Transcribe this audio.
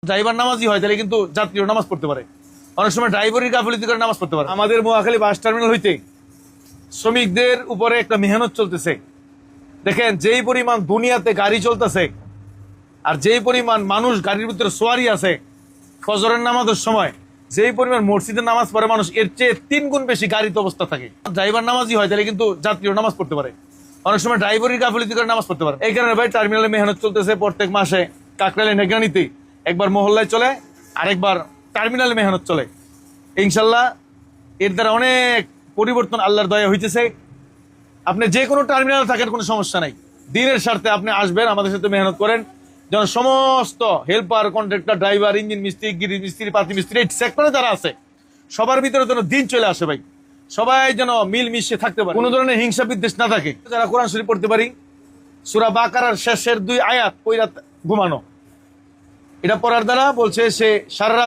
Driver নামাজি হয় তাহলে কিন্তু যাত্রীও নামাজ পড়তে পারে। অনেক সময় ড্রাইভারের গাফিলতি করে নামাজ পড়তে পারে। আমাদের মহাখালী বাস টার্মিনাল হইতে শ্রমিকদের উপরে একটা মেহনত চলতেছে। দেখেন যেই পরিমাণ দুনিয়াতে গাড়ি চলতেছে আর যেই পরিমাণ মানুষ গাড়ির ভিতরে সোয়ারি আছে, ফজরের নামাজের সময় যেই পরিমাণ মসজিদে নামাজ পড়ে মানুষ, এর চেয়ে 3 গুণ বেশি গাড়িতে অবস্থা থাকে। ড্রাইভার নামাজি হয় তাহলে কিন্তু যাত্রীও নামাজ পড়তে পারে। অনেক সময় ড্রাইভারের গাফিলতি করে নামাজ পড়তে পারে। এই কারণে ভাই টার্মিনালে মেহনত চলতেছে। প্রত্যেক মাসে কাকরাইলে নেগরানিতে একবার মহল্লায় চলে, আরেকবার টার্মিনালে মেহনত চলে। ইনশাল্লাহ এর দ্বারা অনেক পরিবর্তন আল্লাহর দয়া হইতেছে। আপনি যে কোনো টার্মিনালে থাকেন কোনো সমস্যা নাই, দিনের স্বার্থে আপনি আসবেন, আমাদের সাথে মেহনত করেন, যেন সমস্ত হেল্পার, কন্ট্রাক্টর, ড্রাইভার, ইঞ্জিন মিস্ত্রি, গিরি মিস্ত্রি, পাতি মিস্ত্রি, এই সেক্টরে যারা আছে সবার ভিতরে যেন দিন চলে আসে ভাই। সবাই যেন মিল মিশে থাকতে পারে, কোনো ধরনের হিংসা বিদ্বেষ না থাকে। যারা কোরআন শরীফ পড়তে পারি, সূরা বাকারার শেষের 2 আয়াত পইরা ঘুমানো, এটা পড়ার দ্বারা বলছে সে সারা